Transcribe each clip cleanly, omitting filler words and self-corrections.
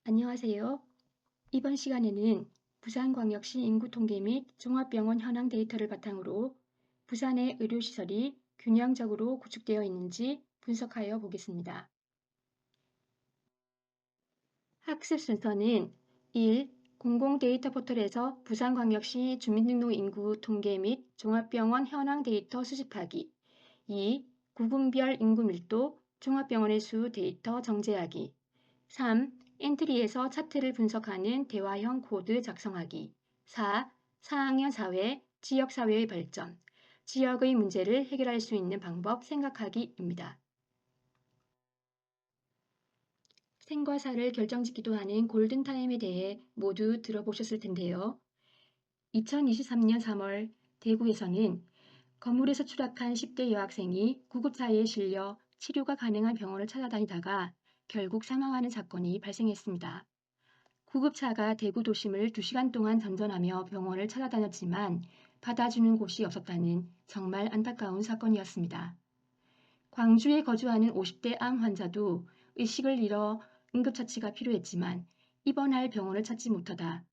안녕하세요. 이번 시간에는 부산광역시 인구통계 및 종합병원 현황 데이터를 바탕으로 부산의 의료시설이 균형적으로 구축되어 있는지 분석하여 보겠습니다. 학습 순서는 1. 공공데이터 포털에서 부산광역시 주민등록 인구 통계 및 종합병원 현황 데이터 수집하기. 2. 구군별 인구 밀도, 종합병원의 수 데이터 정제하기. 3. 엔트리에서 차트를 분석하는 대화형 코드 작성하기. 4. 4학년 사회, 지역사회의 발전, 지역의 문제를 해결할 수 있는 방법 생각하기입니다. 생과 사를 결정짓기도 하는 골든타임에 대해 모두 들어보셨을 텐데요. 2023년 3월 대구에서는 건물에서 추락한 10대 여학생이 구급차에 실려 치료가 가능한 병원을 찾아다니다가 결국 사망하는 사건이 발생했습니다. 구급차가 대구 도심을 2시간 동안 전전하며 병원을 찾아다녔지만 받아주는 곳이 없었다는 정말 안타까운 사건이었습니다. 광주에 거주하는 50대 암 환자도 의식을 잃어 응급처치가 필요했지만 입원할 병원을 찾지 못하다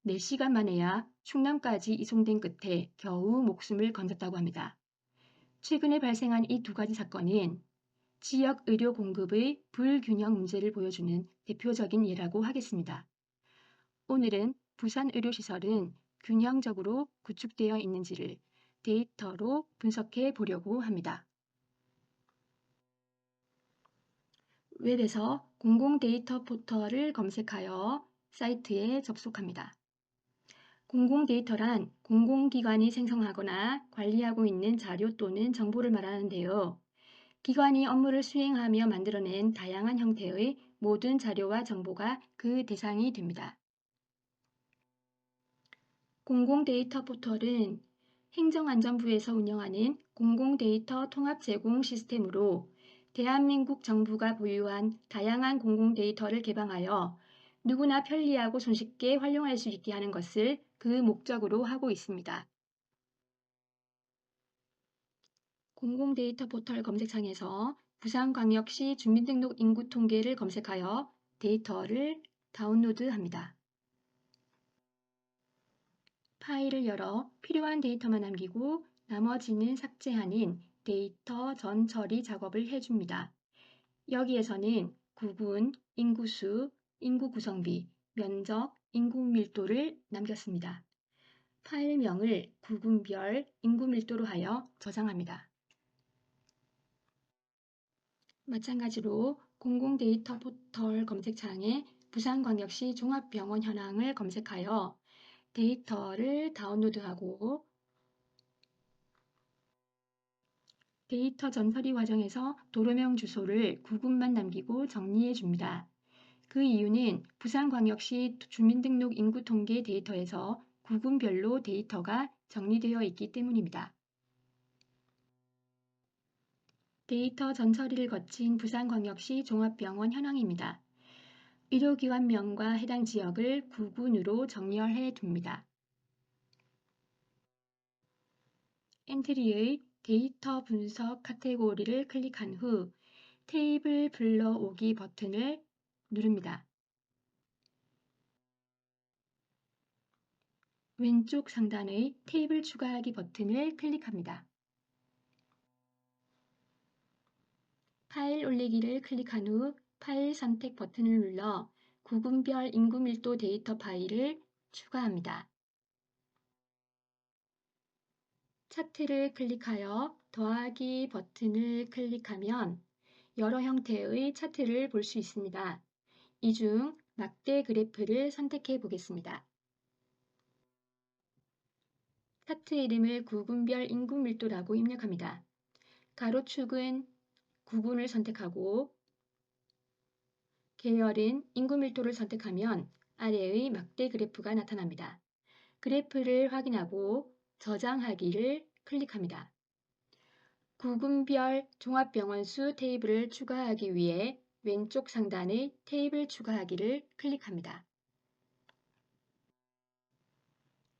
4시간 만에야 충남까지 이송된 끝에 겨우 목숨을 건졌다고 합니다. 최근에 발생한 이 두 가지 사건은 지역 의료 공급의 불균형 문제를 보여주는 대표적인 예라고 하겠습니다. 오늘은 부산 의료시설은 균형적으로 구축되어 있는지를 데이터로 분석해 보려고 합니다. 웹에서 공공데이터 포털을 검색하여 사이트에 접속합니다. 공공데이터란 공공기관이 생성하거나 관리하고 있는 자료 또는 정보를 말하는데요. 기관이 업무를 수행하며 만들어낸 다양한 형태의 모든 자료와 정보가 그 대상이 됩니다. 공공데이터 포털은 행정안전부에서 운영하는 공공데이터 통합 제공 시스템으로 대한민국 정부가 보유한 다양한 공공데이터를 개방하여 누구나 편리하고 손쉽게 활용할 수 있게 하는 것을 그 목적으로 하고 있습니다. 공공데이터 포털 검색창에서 부산광역시 주민등록 인구 통계를 검색하여 데이터를 다운로드합니다. 파일을 열어 필요한 데이터만 남기고 나머지는 삭제하는 데이터 전 처리 작업을 해줍니다. 여기에서는 구군, 인구수, 인구 구성비, 면적, 인구 밀도를 남겼습니다. 파일명을 구군별 인구 밀도로 하여 저장합니다. 마찬가지로 공공데이터 포털 검색창에 부산광역시 종합병원 현황을 검색하여 데이터를 다운로드하고 데이터 전처리 과정에서 도로명 주소를 구군만 남기고 정리해 줍니다. 그 이유는 부산광역시 주민등록 인구 통계 데이터에서 구군별로 데이터가 정리되어 있기 때문입니다. 데이터 전처리를 거친 부산광역시 종합병원 현황입니다. 의료기관명과 해당 지역을 구군으로 정렬해 둡니다. 엔트리의 데이터 분석 카테고리를 클릭한 후 테이블 불러오기 버튼을 누릅니다. 왼쪽 상단의 테이블 추가하기 버튼을 클릭합니다. 파일 올리기를 클릭한 후 파일 선택 버튼을 눌러 구군별 인구 밀도 데이터 파일을 추가합니다. 차트를 클릭하여 더하기 버튼을 클릭하면 여러 형태의 차트를 볼 수 있습니다. 이 중 막대 그래프를 선택해 보겠습니다. 차트 이름을 구군별 인구 밀도라고 입력합니다. 가로축은 구군을 선택하고 계열은 인구 밀도를 선택하면 아래의 막대 그래프가 나타납니다. 그래프를 확인하고 저장하기를 클릭합니다. 구군별 종합병원 수 테이블을 추가하기 위해 왼쪽 상단의 테이블 추가하기를 클릭합니다.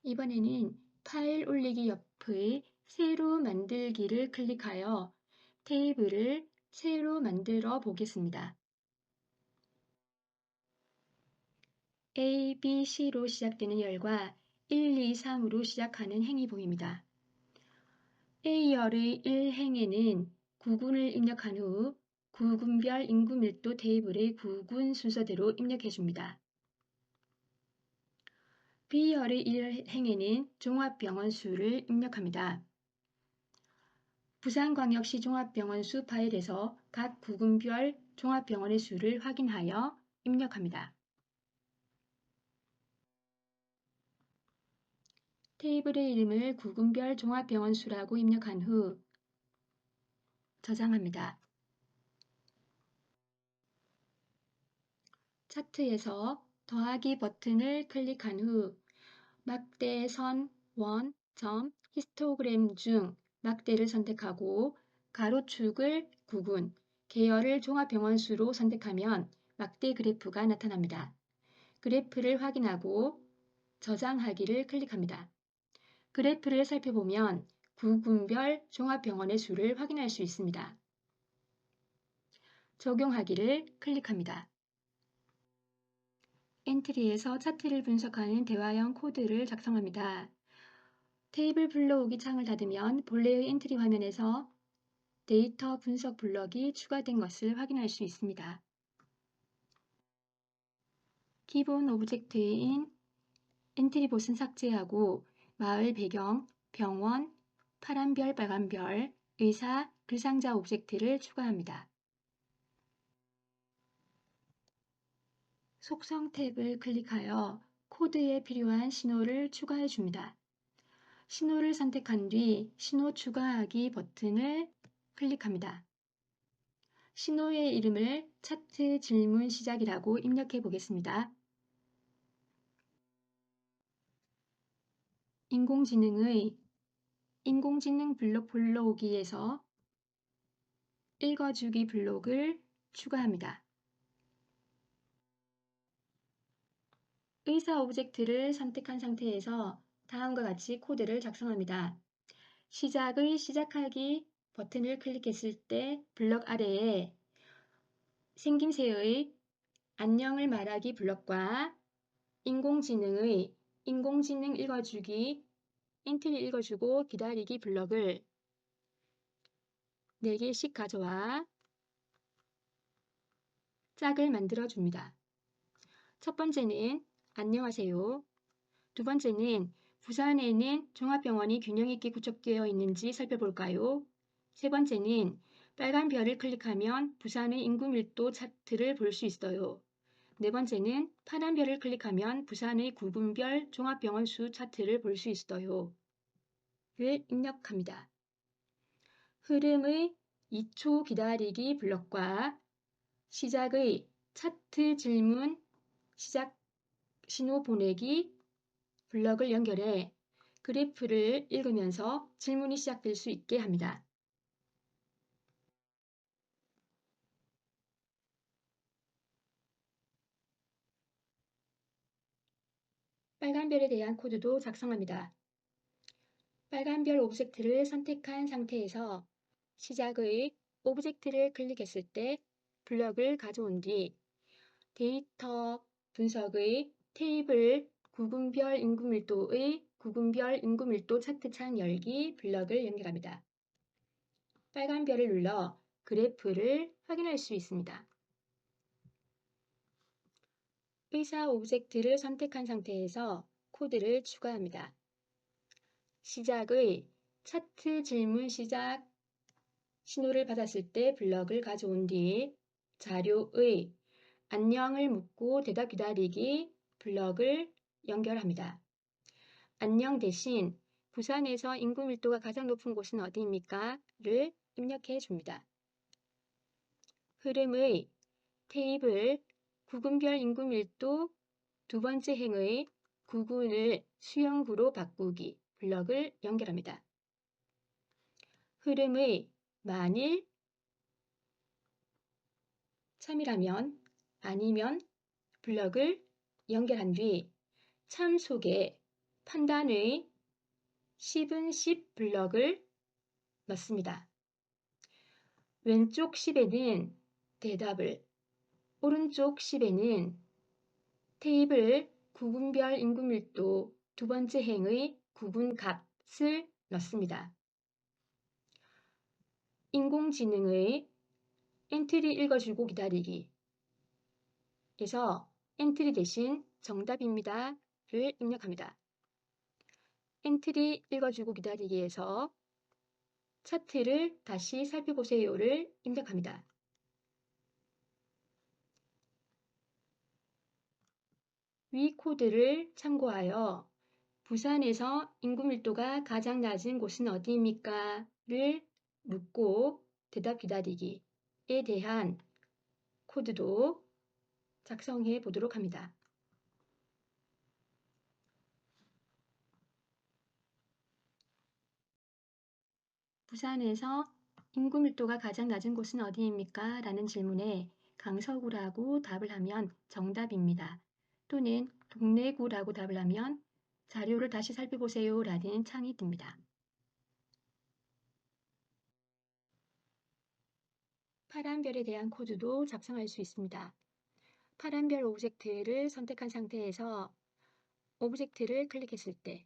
이번에는 파일 올리기 옆의 새로 만들기를 클릭하여 테이블을 새로 만들어 보겠습니다. A, B, C로 시작되는 열과 1, 2, 3으로 시작하는 행이 보입니다. A열의 1행에는 구군을 입력한 후 구군별 인구밀도 테이블의 구군 순서대로 입력해줍니다. B열의 1행에는 종합병원 수를 입력합니다. 부산광역시 종합병원 수 파일에서 각 구군별 종합병원의 수를 확인하여 입력합니다. 테이블의 이름을 구군별 종합병원 수라고 입력한 후 저장합니다. 차트에서 더하기 버튼을 클릭한 후 막대선, 원, 점, 히스토그램 중 막대를 선택하고 가로축을 구군, 계열을 종합병원 수로 선택하면 막대 그래프가 나타납니다. 그래프를 확인하고 저장하기를 클릭합니다. 그래프를 살펴보면 구군별 종합병원의 수를 확인할 수 있습니다. 적용하기를 클릭합니다. 엔트리에서 차트를 분석하는 대화형 코드를 작성합니다. 테이블 불러오기 창을 닫으면 본래의 엔트리 화면에서 데이터 분석 블럭이 추가된 것을 확인할 수 있습니다. 기본 오브젝트인 엔트리봇은 삭제하고 마을 배경, 병원, 파란별, 빨간별, 의사, 글상자 오브젝트를 추가합니다. 속성 탭을 클릭하여 코드에 필요한 신호를 추가해 줍니다. 신호를 선택한 뒤 신호 추가하기 버튼을 클릭합니다. 신호의 이름을 차트 질문 시작이라고 입력해 보겠습니다. 인공지능 블록 불러오기에서 읽어주기 블록을 추가합니다. 의사 오브젝트를 선택한 상태에서 다음과 같이 코드를 작성합니다. 시작의 시작하기 버튼을 클릭했을 때 블럭 아래에 생김새의 안녕을 말하기 블럭과 인공지능의 인공지능 읽어주기, 엔트리 읽어주고 기다리기 블럭을 4개씩 가져와 짝을 만들어 줍니다. 첫 번째는 안녕하세요. 두 번째는 부산에는 종합병원이 균형 있게 구축되어 있는지 살펴볼까요? 세 번째는 빨간 별을 클릭하면 부산의 인구 밀도 차트를 볼 수 있어요. 네 번째는 파란 별을 클릭하면 부산의 구분별 종합병원 수 차트를 볼 수 있어요. 를 입력합니다. 흐름의 2초 기다리기 블럭과 시작의 차트 질문 시작 신호 보내기 블럭을 연결해 그래프를 읽으면서 질문이 시작될 수 있게 합니다. 빨간 별에 대한 코드도 작성합니다. 빨간 별 오브젝트를 선택한 상태에서 시작의 오브젝트를 클릭했을 때 블럭을 가져온 뒤 데이터 분석의 테이블 구분별 인구밀도의 구분별 인구밀도 차트 창 열기 블럭을 연결합니다. 빨간 별을 눌러 그래프를 확인할 수 있습니다. 의사 오브젝트를 선택한 상태에서 코드를 추가합니다. 시작의 차트 질문 시작 신호를 받았을 때 블럭을 가져온 뒤 자료의 안녕을 묻고 대답 기다리기 블럭을 연결합니다. 안녕 대신 부산에서 인구 밀도가 가장 높은 곳은 어디입니까? 를 입력해 줍니다. 흐름의 테이블 구군별 인구 밀도 두 번째 행의 구군을 수형구로 바꾸기 블럭을 연결합니다. 흐름의 만일 참이라면 아니면 블럭을 연결한 뒤 참 속에 판단의 10은 10 블럭을 넣습니다. 왼쪽 10에는 대답을, 오른쪽 10에는 테이블 구분별 인구밀도 두 번째 행의 구분값을 넣습니다. 인공지능의 엔트리 읽어주고 기다리기 에서 엔트리 대신 정답입니다를 입력합니다. 엔트리 읽어주고 기다리기에서 차트를 다시 살펴보세요를 입력합니다. 위 코드를 참고하여 부산에서 인구밀도가 가장 낮은 곳은 어디입니까? 를 묻고 대답 기다리기에 대한 코드도 작성해 보도록 합니다. 부산에서 인구밀도가 가장 낮은 곳은 어디입니까? 라는 질문에 강서구라고 답을 하면 정답입니다. 또는 동래구라고 답을 하면 자료를 다시 살펴보세요 라는 창이 뜹니다. 파란 별에 대한 코드도 작성할 수 있습니다. 파란 별 오브젝트를 선택한 상태에서 오브젝트를 클릭했을 때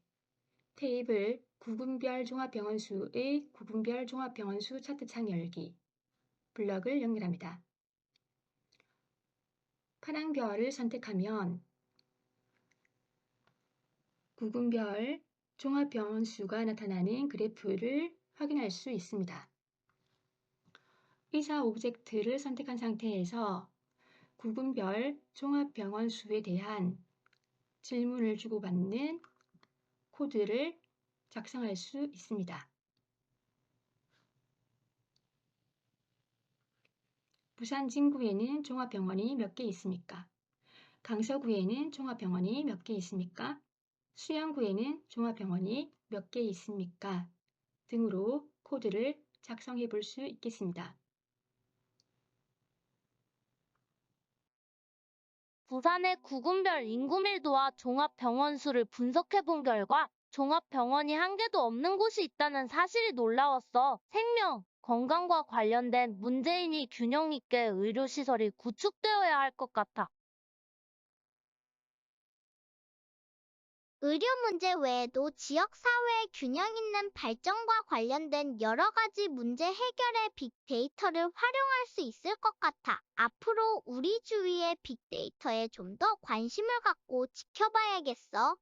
테이블 구분별 종합병원수의 구분별 종합병원수 차트 창 열기 블럭을 연결합니다. 파란 별을 선택하면 구분별 종합병원수가 나타나는 그래프를 확인할 수 있습니다. 의사 오브젝트를 선택한 상태에서 구분별 종합병원수에 대한 질문을 주고받는 코드를 작성할 수 있습니다. 부산 진구에는 종합병원이 몇 개 있습니까? 강서구에는 종합병원이 몇 개 있습니까? 수양구에는 종합병원이 몇 개 있습니까? 등으로 코드를 작성해 볼 수 있겠습니다. 부산의 구군별 인구밀도와 종합병원 수를 분석해본 결과 종합병원이 한 개도 없는 곳이 있다는 사실이 놀라웠어. 생명, 건강과 관련된 문제이니 균형 있게 의료시설이 구축되어야 할 것 같아. 의료 문제 외에도 지역사회의 균형 있는 발전과 관련된 여러 가지 문제 해결에 빅데이터를 활용할 수 있을 것 같아. 앞으로 우리 주위의 빅데이터에 좀 더 관심을 갖고 지켜봐야겠어.